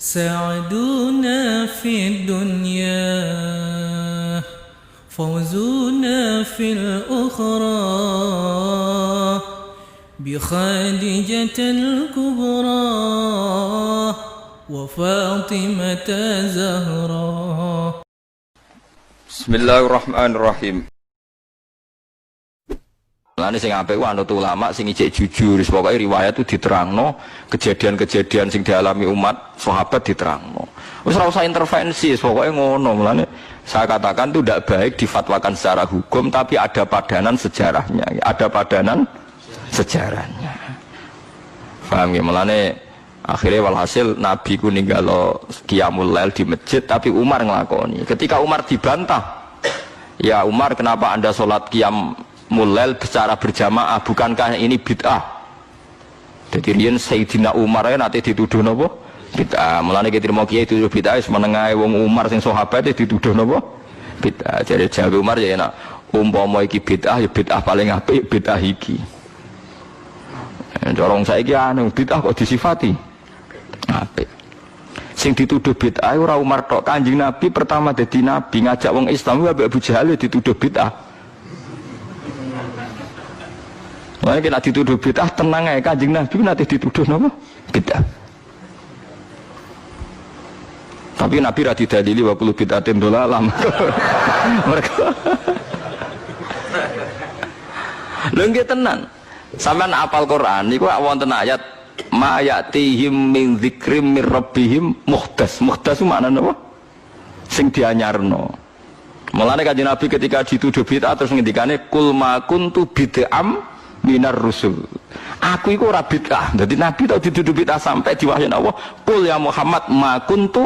سعدنا في الدنيا فوزنا في الأخرى بخادجة الكبرى وفاطمة زهراء. بسم الله الرحمن الرحيم. Lane sing apik ku anut ulama sing ijek jujur, pokoke riwayat itu diterangno, kejadian-kejadian sing dialami umat sahabat diterangno. Wis ora usah intervensi, pokoke ngono. Mulane saya katakan itu tidak baik difatwakan secara hukum, tapi ada padanan sejarahnya, ada padanan sejarahnya. Paham ya? Mulane akhirnya walhasil Nabi ku ninggalo qiyamul lail di masjid, tapi Umar nglakoni. Ketika Umar dibantah, ya Umar, kenapa Anda sholat qiyam mulail secara berjamaah, bukankah ini bid'ah? Jadi riyen Sayyidina Umar ya nanti dituduh napa? Bid'ah. Mulane kita mau kiai dituduh bid'ah wis menengae wong Umar sing sahabat dituduh napa? Bid'ah. Jadi jawab Umar ya enak, umpama iki bid'ah ya bid'ah paling apik bid'ah iki. Corong saiki anu bid'ah kok disifati apik. Sing dituduh bid'ah ora Umar tok, Kanjeng Nabi pertama dadi nabi ngajak wong Islam Abu Jahal dituduh bid'ah. Wah, kena dituduh bid'ah tenang aja, Kanjeng Nabi nanti dituduh napa? Bid'ah. Tapi Nabi ra didalili wa kullu bid'atin dhalalah. Mereka lho nggih tenan. Sampeyan apal Quran niku wonten ayat ma ya'tihim min dzikrim mir rabbihim muhdas. Muhdas itu maknane napa? Sing dianyarno. Mulane Kanjeng Nabi ketika dituduh bid'ah terus ngendikane kul ma kuntu bid'am minar rusul. Aku iku ora bid'ah. Dadi Nabi tau dituduh bid'ah sampai diwahyani Allah, "Qul ya Muhammad ma kuntu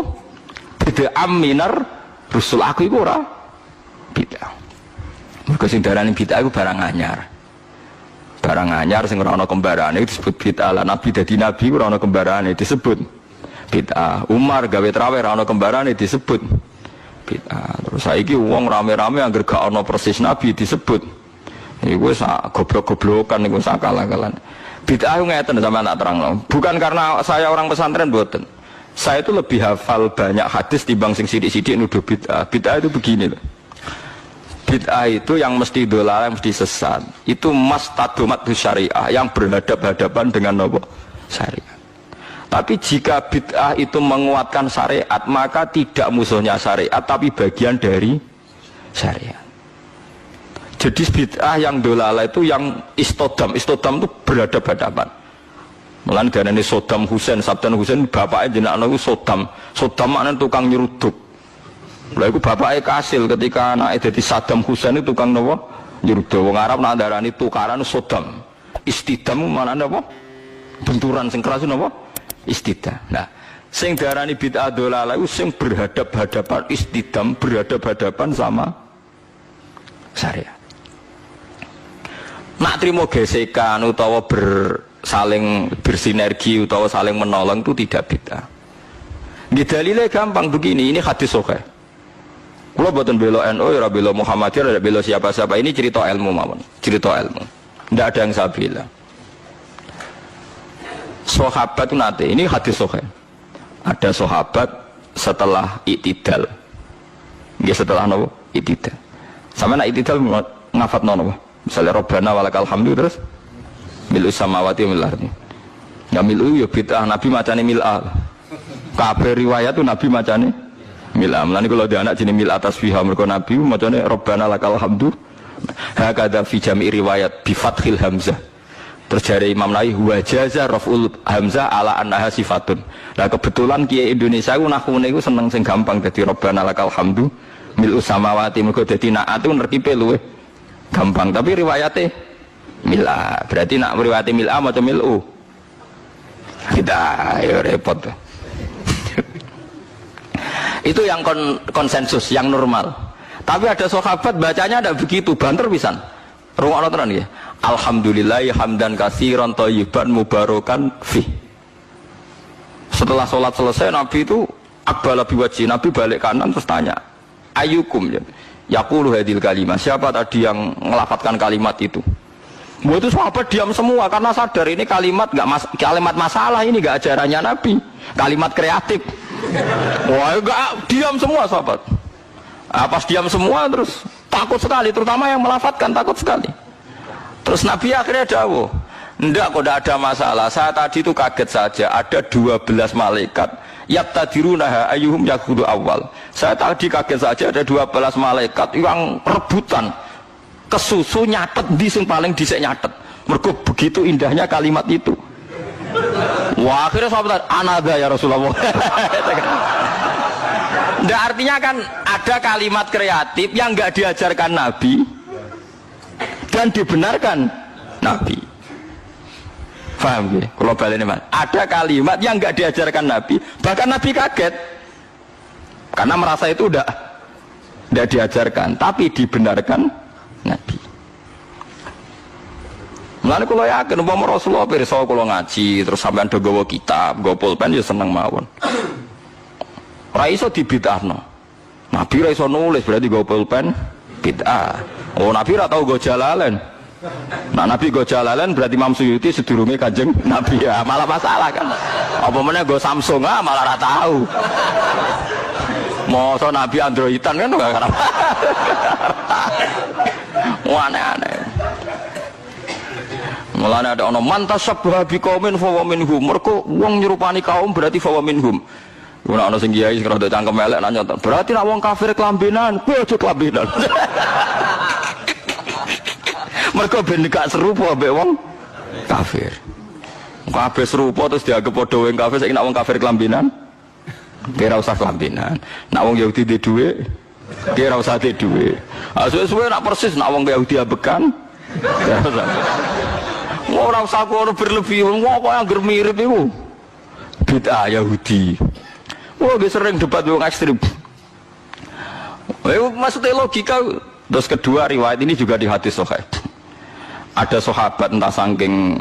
bid'am minar rusul." Aku iku ora bid'ah. Mergo sing darani bid'ah iku barang anyar. Barang anyar sing ora ana kembarane disebut bid'ah. Lah Nabi dadi nabi ora ana kembarane disebut bid'ah. Umar gawe traweh ora ana kembarane disebut bid'ah. Terus saiki wong rame-rame anggere gak ana persis nabi disebut iku sak goblok-goblokan niku sak akal-akalan. Bid'ah ngeten sampeyan tak terangno. Bukan karena saya orang pesantren mboten. Saya itu lebih hafal banyak hadis timbang sing sithik-sithik nuduh bid'ah. Bid'ah itu begini loh. Bid'ah itu yang mesti dolal, yang mesti sesat. Itu mastadomat syariah yang berhadap-hadapan dengan apa? Syariat. Tapi jika bid'ah itu menguatkan syariat, maka tidak musuhnya syariat, tapi bagian dari syariat. Jadi bid'ah yang dolala itu yang istodam itu berhadap-hadapan. Mulane diarani Saddam Hussein, Saddam Hussein bapaknya jenenge itu Saddam. Saddam maknane tukang nyeruduk. Lha iku bapake kasil ketika anake dadi Saddam Hussein itu tukang napa? Nyeruduk. Wong Arab nak darani tukaran Saddam. Istidam maknane apa? Benturan sing keras napa? Istidam. Nah, sing diarani bid'ah dolala itu sing berhadap-hadapan istidam, berhadap-hadapan sama syariat. Nak terima gesekan utawa saling bersinergi utawa saling menolong itu tidak bid'ah. Dalilnya gampang begini, ini hadis sahih. Kula boten bela NU, ora bela Muhammadiyah, ora bela siapa-siapa, ini cerita ilmu mawon, cerita ilmu. Tidak ada yang saya bela. Sahabat itu nanti, ini hadis sahih. Ada sahabat setelah i'tidal. Nggih setelah napa? I'tidal. Sampe nak i'tidal ngafatno napa? Misalnya Rabbana walakal hamdu terus milu samawati wal ardi. Ya milu ya bid'ah, Nabi macane mil'a. Kabeh riwayat tuh Nabi macane mil'a. Mulane kalau ada anak jenenge mil'a tasbihah mergo Nabi macane Rabbana lakal hamdu. Hakadha fi jami' riwayat bi fathil hamzah. Terus dari Imam Nawawi wa jaza raf'ul hamzah ala annaha sifatun. Lah kebetulan kiai Indonesia ku nahune iku seneng sing gampang dadi Rabbana lakal hamdu milu samawati mergo dadi naat ku nertibe luweh gampang, tapi riwayatnya mil'a. Berarti nak riwayatnya mil'a atau mil'u kita ya repot. Itu yang konsensus, yang normal. Tapi ada sahabat bacanya ada begitu, banter pisan. Rungokno tenan nggih. Alhamdulillahi hamdan katsiran thayyiban mubarakan fi. Setelah sholat selesai Nabi itu aqbala biwajhi, Nabi balik kanan terus tanya, "Ayyukum ya yaqulu hadil kalimah." Siapa tadi yang ngelafatkan kalimat itu? Buat itu sahabat diam semua karena sadar ini kalimat kalimat masalah, ini enggak ajarannya Nabi. Kalimat kreatif. Wah, enggak, diam semua sahabat. Pas diam semua terus takut sekali, terutama yang melafatkan takut sekali. Terus Nabi akhirnya dawuh, enggak kok enggak ada masalah. Saya tadi itu kaget saja, ada 12 malaikat yaktadirunaha ayyuhum yaqudu awal. Saya tadi kaget saja ada 12 malaikat yang rebutan kesusu nyatet di sing paling dhisik nyatet. Mergo begitu indahnya kalimat itu. Wah, akhirnya sahabat anada ya Rasulullah. Nggak, artinya kan ada kalimat kreatif yang nggak diajarkan Nabi dan dibenarkan Nabi. Paham ya? Kalau balik ini, ada kalimat yang nggak diajarkan Nabi, bahkan Nabi kaget karena merasa itu udah diajarkan, tapi dibenarkan Nabi. Mulane kula yakin umpama Rasulullah pirsa kula ngaji terus sampean do gawa kitab, gawa pulpen ya seneng mawon. Ora iso dibid'ahno. Nabi ora iso nulis berarti gawa pulpen bid'ah. Oh, Nabi ora tau gawa jalalain. Nah, Nabi gawa jalalain berarti Imam Suyuti sedurunge Kanjeng Nabi ya, malah masalah kan. Apa meneh gawa Samsung malah ora tau. Mosok Nabi Androidan kan enggak karep. Aneh-aneh. Mulane ada ono mantasabbaha biqaumin fa wa minhum. Mergo wong nyerupani kaum berarti fa wa minhum. Ora ono sing kiai sing rada cangkem elek nanya, berarti nek wong kafir kelambenan, bojo kelambenan. Mergo ben gak serupa mbek wong kafir. Kabeh serupa terus dianggap padha wong kafir, saiki nek wong kafir kelambenan, kira usah kelambenan. Nek wong Yahudi di dhuwit, kira usah di dhuwit. Suwe-suwe nek persis nek wong Yahudi abekan. Ora usah kono berlebih, wong kok anggere mirip iku. Bid'ah Yahudi. Wah, sering debat wong ekstrem. Maksudnya logika. Terus kedua riwayat ini juga di hadis sahih. Ada sahabat entah saking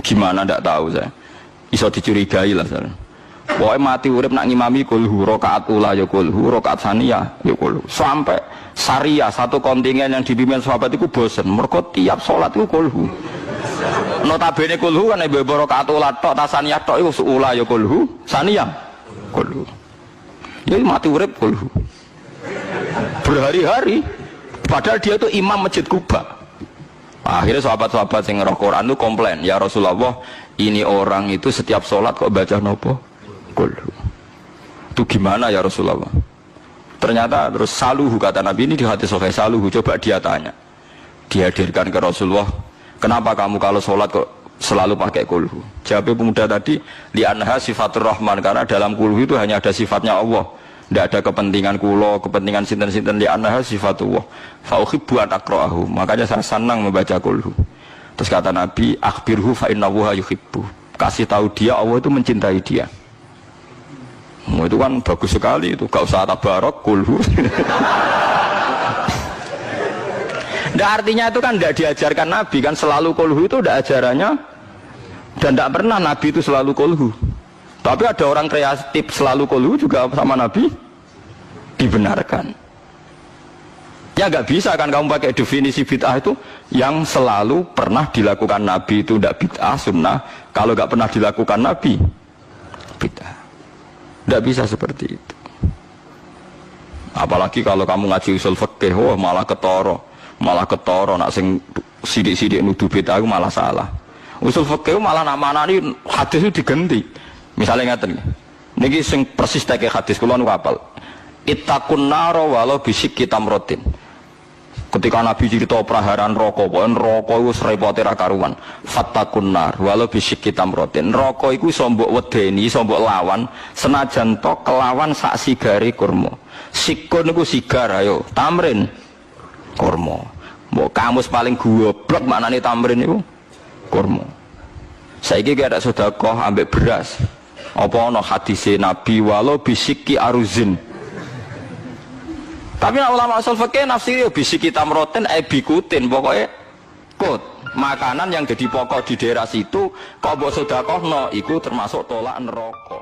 gimana ndak tahu saya. Iso dicurigai lah saya. Pokoke mati urip nak ngimami kulhu rakaat ula ya kulhu, rakaat saniyah ya kulhu. Sampai Syariah satu kontingen yang dipimpin sahabat itu bosen. Mergo tiap salat itu kulhu. Notabene kulhu kan ibu rakaat ula tok tasaniyah tok iku ula ya kulhu, saniyah kulhu. Ya mati urip kulhu. Berhari-hari padahal dia itu imam Masjid Kuba. Akhirnya sahabat-sahabat yang ngerok Quran itu komplain, ya Rasulullah, ini orang itu setiap sholat kok baca nopo kulhu. Itu gimana ya Rasulullah? Ternyata terus saluhu, kata Nabi ini di hadis sahih, saluhu, coba dia tanya, dihadirkan ke Rasulullah, kenapa kamu kalau sholat kok selalu pakai kulhu? Jawab pemuda tadi, li'anha sifatur rahman, karena dalam kulhu itu hanya ada sifatnya Allah, tidak ada kepentingan kulo, kepentingan sinten-sinten, li'anha sifatullah fa uhibbu an aqra'ahu, makanya saya senang membaca kulhu. Terus kata Nabi, akhbirhu fa innahu yuhibbu, kasih tahu dia Allah itu mencintai dia. Itu kan bagus sekali itu, gak usah tabarok kulhu. Nggak, artinya itu kan tidak diajarkan Nabi kan, selalu kulhu itu tidak ajarannya, dan tidak pernah Nabi itu selalu kulhu. Tapi ada orang kreatif selalu kulhu juga sama Nabi dibenarkan. Ya nggak bisa kan kamu pakai definisi bid'ah itu yang selalu pernah dilakukan Nabi itu tidak bid'ah sunnah, kalau nggak pernah dilakukan Nabi bid'ah. Nggak bisa seperti itu. Apalagi kalau kamu ngaji usul fikih, oh malah ketoro nak sing sidik-sidik nuduh bid'ah itu malah salah. Usul fikih malah nama-nama ini hadis itu diganti. Misalnya ngaten niki sing persis teke hadis kula niku apal. Ittaqun nar walau bisyikki tamratin. Ketika Nabi cerita praharan rokok, neraka iku repote ra karuan. Fattaqun nar walau bisyikki tamratin. Neraka iku iso mbok wedeni, iso mbok lawan senajan to kelawan sak sigare kurma. Sikun niku sigar ayo, tamrin kurma. Mbok kamus paling goblok maknane tamrin niku kurma. Saiki ki ada sedekah ambek beras. Apa ana hadise Nabi walau bisyikki aruzin. Tapi ulama usul fikih nafsiri bisyikki tamroten bikutin, pokoknya kut makanan yang jadi pokok di daerah situ kok mbok sedekahno iku termasuk tolak neraka.